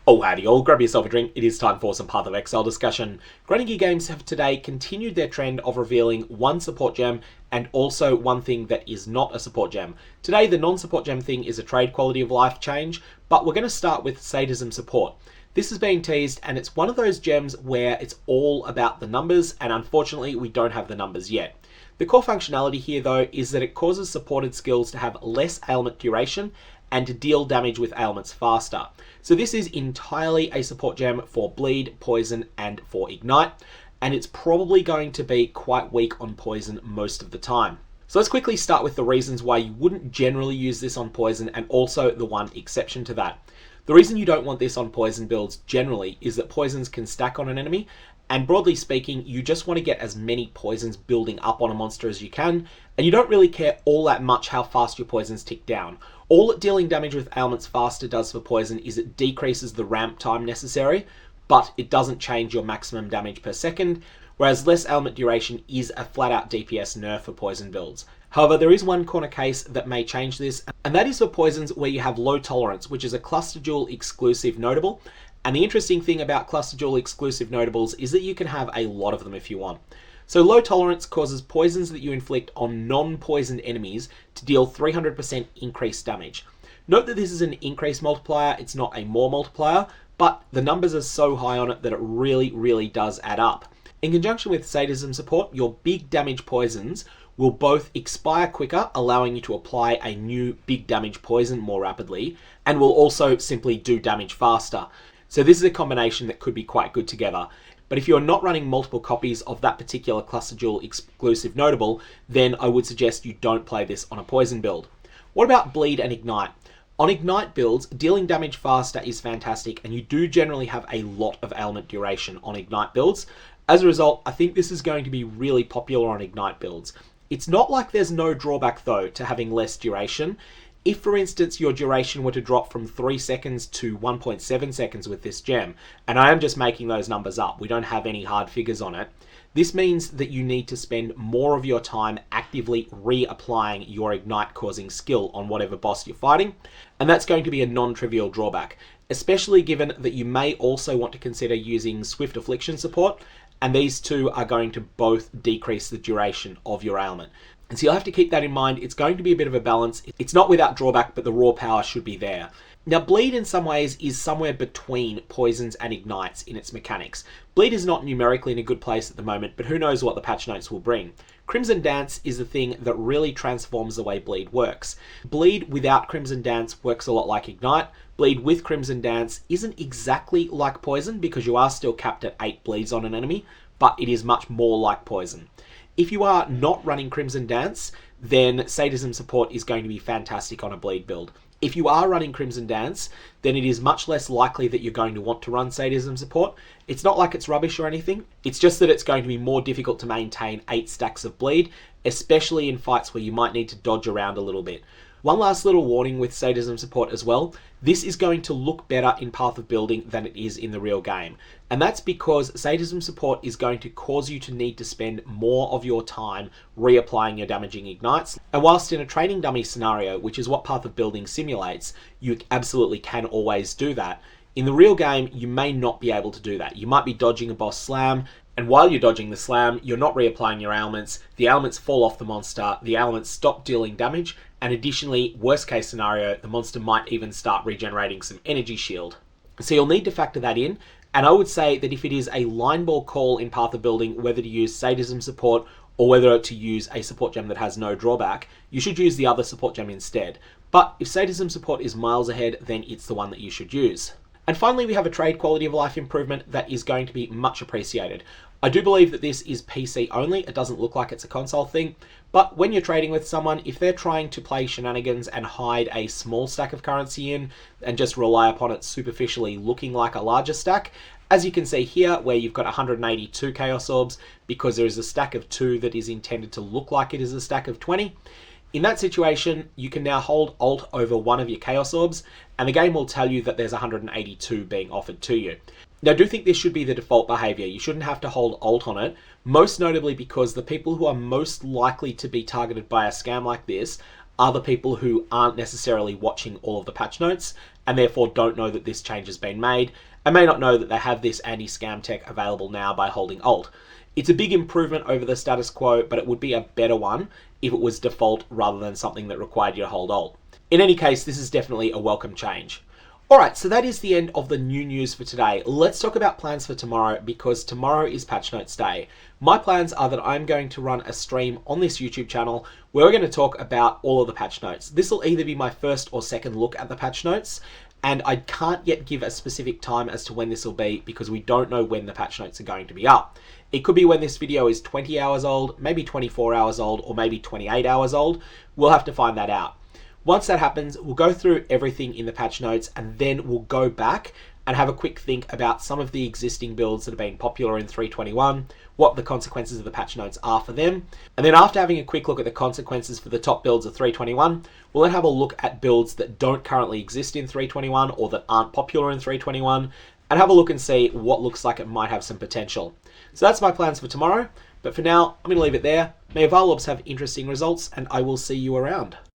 Oh howdy all, grab yourself a drink, it is time for some PathOfExile discussion. Grinding Gear Games have today continued their trend of revealing one support gem and also one thing that is not a support gem. Today the non-support gem thing is a trade quality of life change, but we're going to start with Sadism Support. This is being teased and it's one of those gems where it's all about the numbers, and unfortunately we don't have the numbers yet. The core functionality here though is that it causes supported skills to have less ailment duration and to deal damage with ailments faster. So this is entirely a support gem for bleed, poison, and for ignite, and it's probably going to be quite weak on poison most of the time. So let's quickly start with the reasons why you wouldn't generally use this on poison, and also the one exception to that. The reason you don't want this on poison builds generally is that poisons can stack on an enemy, and broadly speaking, you just want to get as many poisons building up on a monster as you can, and you don't really care all that much how fast your poisons tick down. All that dealing damage with ailments faster does for poison is it decreases the ramp time necessary, but it doesn't change your maximum damage per second, whereas less ailment duration is a flat out DPS nerf for poison builds. However, there is one corner case that may change this, and that is for poisons where you have low tolerance, which is a cluster duel exclusive notable. And the interesting thing about cluster duel exclusive notables is that you can have a lot of them if you want. So low tolerance causes poisons that you inflict on non-poisoned enemies to deal 300% increased damage. Note that this is an increase multiplier, it's not a more multiplier, but the numbers are so high on it that it really does add up. In conjunction with Sadism Support, your big damage poisons will both expire quicker, allowing you to apply a new big damage poison more rapidly, and will also simply do damage faster. So this is a combination that could be quite good together. But if you're not running multiple copies of that particular cluster duel exclusive notable, then I would suggest you don't play this on a poison build. What about bleed and ignite? On ignite builds, dealing damage faster is fantastic, and you do generally have a lot of ailment duration on ignite builds. As a result, I think this is going to be really popular on ignite builds. It's not like there's no drawback though to having less duration. If, for instance, your duration were to drop from 3 seconds to 1.7 seconds with this gem, and I am just making those numbers up, we don't have any hard figures on it, this means that you need to spend more of your time actively reapplying your ignite causing skill on whatever boss you're fighting, and that's going to be a non-trivial drawback, especially given that you may also want to consider using Swift Affliction support, and these two are going to both decrease the duration of your ailment. And so you'll have to keep that in mind. It's going to be a bit of a balance. It's not without drawback, but the raw power should be there. Now, bleed in some ways is somewhere between poisons and ignites in its mechanics. Bleed is not numerically in a good place at the moment, but who knows what the patch notes will bring. Crimson Dance is the thing that really transforms the way bleed works. Bleed without Crimson Dance works a lot like ignite. Bleed with Crimson Dance isn't exactly like poison because you are still capped at 8 bleeds on an enemy, but it is much more like poison. If you are not running Crimson Dance, then Sadism Support is going to be fantastic on a bleed build. If you are running Crimson Dance, then it is much less likely that you're going to want to run Sadism Support. It's not like it's rubbish or anything, it's just that it's going to be more difficult to maintain 8 stacks of bleed, especially in fights where you might need to dodge around a little bit. One last little warning with Sadism Support as well, this is going to look better in Path of Building than it is in the real game. And that's because Sadism Support is going to cause you to need to spend more of your time reapplying your damaging ignites. And whilst in a training dummy scenario, which is what Path of Building simulates, you absolutely can always do that. In the real game, you may not be able to do that. You might be dodging a boss slam, and while you're dodging the slam, you're not reapplying your ailments, the ailments fall off the monster, the ailments stop dealing damage, and additionally, worst case scenario, the monster might even start regenerating some energy shield. So you'll need to factor that in, and I would say that if it is a line ball call in Path of Building whether to use Sadism Support or whether to use a support gem that has no drawback, you should use the other support gem instead. But if Sadism Support is miles ahead, then it's the one that you should use. And finally, we have a trade quality of life improvement that is going to be much appreciated. I do believe that this is PC only, it doesn't look like it's a console thing, but when you're trading with someone, if they're trying to play shenanigans and hide a small stack of currency in and just rely upon it superficially looking like a larger stack, as you can see here where you've got 182 Chaos Orbs because there is a stack of 2 that is intended to look like it is a stack of 20, in that situation, you can now hold Alt over one of your Chaos Orbs, and the game will tell you that there's 182 being offered to you. Now, I do think this should be the default behavior. You shouldn't have to hold Alt on it, most notably because the people who are most likely to be targeted by a scam like this are the people who aren't necessarily watching all of the patch notes and therefore don't know that this change has been made and may not know that they have this anti-scam tech available now by holding Alt. It's a big improvement over the status quo, but it would be a better one if it was default rather than something that required you to hold Alt. In any case, this is definitely a welcome change. Alright, so that is the end of the new news for today. Let's talk about plans for tomorrow, because tomorrow is Patch Notes Day. My plans are that I'm going to run a stream on this YouTube channel where we're going to talk about all of the patch notes. This will either be my first or second look at the patch notes, and I can't yet give a specific time as to when this will be because we don't know when the patch notes are going to be up. It could be when this video is 20 hours old, maybe 24 hours old, or maybe 28 hours old. We'll have to find that out. Once that happens, we'll go through everything in the patch notes and then we'll go back and have a quick think about some of the existing builds that have been popular in 3.21, what the consequences of the patch notes are for them. And then after having a quick look at the consequences for the top builds of 3.21, we'll then have a look at builds that don't currently exist in 3.21 or that aren't popular in 3.21 and have a look and see what looks like it might have some potential. So that's my plans for tomorrow, but for now, I'm going to leave it there. May Evolobs have interesting results and I will see you around.